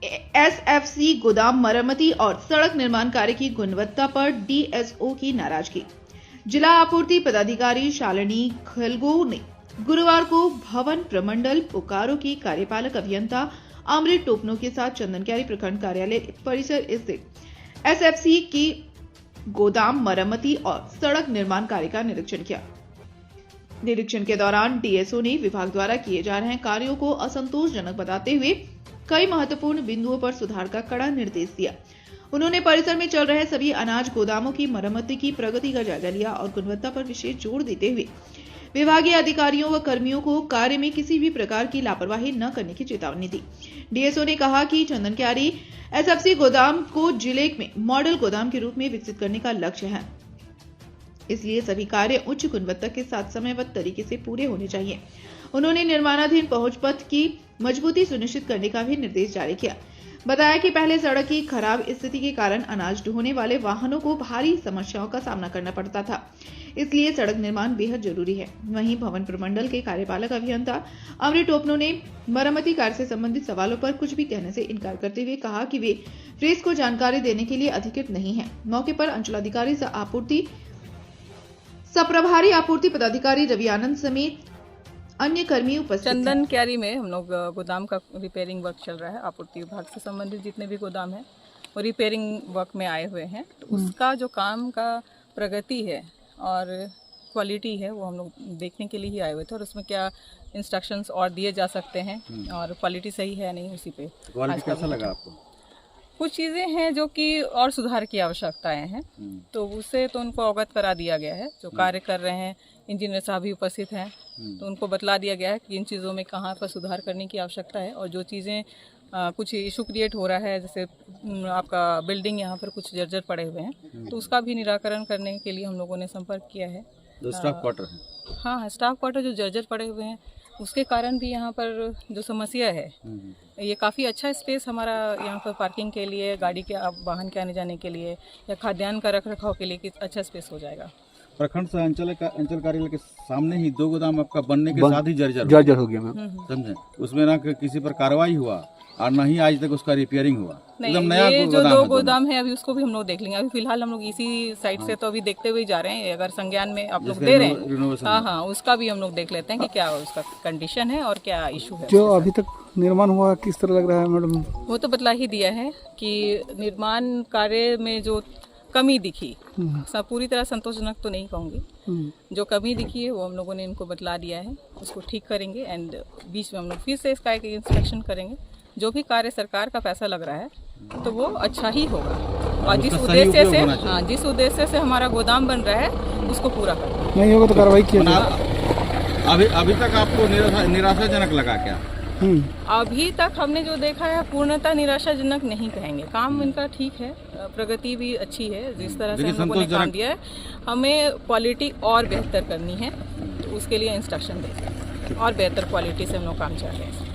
SFC गोदाम मरम्मती और सड़क निर्माण कार्य की गुणवत्ता पर डीएसओ की नाराजगी। जिला आपूर्ति पदाधिकारी शालिनी खलगो ने गुरुवार को भवन प्रमंडल बोकारो की कार्यपालक अभियंता अमृत टोपनो के साथ चंदनक्यारी प्रखंड कार्यालय परिसर स्थित एसएफसी की गोदाम मरम्मती और सड़क निर्माण कार्य का निरीक्षण किया। निरीक्षण के दौरान डीएसओ ने विभाग द्वारा किए जा रहे कार्यों को असंतोषजनक बताते हुए कई महत्वपूर्ण बिंदुओं पर सुधार का कड़ा निर्देश दिया। उन्होंने परिसर में चल रहे सभी अनाज गोदामों की मरम्मती की प्रगति का जायजा लिया और गुणवत्ता पर विशेष जोर देते हुए विभागीय अधिकारियों व कर्मियों को कार्य में किसी भी प्रकार की लापरवाही न करने की चेतावनी दी। डीएसओ ने कहा कि चंदनक्यारी एसएफसी गोदाम को जिले में मॉडल गोदाम के रूप में विकसित करने का लक्ष्य है, इसलिए सभी कार्य उच्च गुणवत्ता के साथ समयबद्ध तरीके से पूरे होने चाहिए। उन्होंने निर्माणाधीन पहुंच पथ की मजबूती सुनिश्चित करने का भी निर्देश जारी किया। बताया कि पहले सड़क की खराब स्थिति के कारण अनाज ढोने वाले वाहनों को भारी समस्याओं का सामना करना पड़ता था, इसलिए सड़क निर्माण बेहद जरूरी है। वहीं भवन प्रमंडल के कार्यपालक अभियंता अमृत टोपनो ने मरम्मती कार्य से संबंधित सवालों पर कुछ भी कहने से इनकार करते हुए कहा कि वे प्रेस को जानकारी देने के लिए अधिकृत नहीं है। मौके पर अंचलाधिकारी सप्रभारी आपूर्ति पदाधिकारी रवि आनंद समेत अन्य कर्मी उपस्थित। चंदनक्यारी में हम लोग गोदाम का रिपेयरिंग वर्क चल रहा है। आपूर्ति विभाग से संबंधित जितने भी गोदाम है वो रिपेयरिंग वर्क में आए हुए हैं, तो उसका जो काम का प्रगति है और क्वालिटी है वो हम लोग देखने के लिए ही आए हुए थे, और उसमें क्या इंस्ट्रक्शंस और दिए जा सकते हैं और क्वालिटी सही है नहीं, उसी पे क्वालिटी कैसा लगा आपको? कुछ चीज़ें हैं जो कि और सुधार की आवश्यकताएं हैं, तो उससे तो उनको अवगत करा दिया गया है। जो कार्य कर रहे हैं इंजीनियर साहब भी उपस्थित हैं, तो उनको बतला दिया गया है कि इन चीज़ों में कहाँ पर सुधार करने की आवश्यकता है, और जो चीज़ें कुछ इशू क्रिएट हो रहा है, जैसे आपका बिल्डिंग यहाँ पर कुछ जर्जर पड़े हुए हैं, तो उसका भी निराकरण करने के लिए हम लोगों ने संपर्क किया है। स्टाफ क्वार्टर है? हाँ, स्टाफ क्वार्टर जो जर्जर पड़े हुए हैं उसके कारण भी यहाँ पर जो समस्या है, ये काफ़ी अच्छा स्पेस हमारा यहाँ पर पार्किंग के लिए, गाड़ी के वाहन के आने जाने के लिए या खाद्यान्न का रख रखाव के लिए अच्छा स्पेस हो जाएगा। प्रखंड से अंचल कार्यालय के सामने ही 2 गोदाम आपका बनने के साथ ही जर्जर हो गया मैम, समझे? उसमें ना किसी पर कार्रवाई हुआ और ना ही आज तक उसका रिपेयरिंग हुआ। नहीं, नया ये जो 2 गोदाम है अभी उसको भी हम लोग देख लेंगे। अभी फिलहाल हम लोग इसी साइड से तो अभी देखते हुए जा रहे हैं। अगर संज्ञान में आप लोग दे रहे हैं, हाँ, उसका भी हम लोग देख लेते हैं कि क्या उसका कंडीशन है और क्या इशू है। जो अभी तक निर्माण हुआ किस तरह लग रहा है मैडम? वो तो बतला ही दिया है कि निर्माण कार्य में जो कमी दिखी, सब पूरी तरह संतोषजनक तो नहीं कहूँगी, जो कमी दिखी है वो हम लोगों ने इनको बतला दिया है, उसको ठीक करेंगे। एंड बीच में हम लोग फिर से इसका एक इंस्पेक्शन करेंगे। जो भी कार्य सरकार का पैसा लग रहा है तो वो अच्छा ही होगा, और जिस उद्देश्य से हमारा गोदाम बन रहा है उसको पूरा करना। नहीं होगा तो कार्रवाई की जाएगी। अभी तक आपको निराशाजनक लगा क्या? अभी तक हमने जो देखा है पूर्णतः निराशाजनक नहीं कहेंगे। काम इनका ठीक है, प्रगति भी अच्छी है, जिस तरह से हम लोगों ने काम दिया है। हमें क्वालिटी और बेहतर करनी है, तो उसके लिए इंस्ट्रक्शन देंगे और बेहतर क्वालिटी से हम लोग काम कर रहे हैं।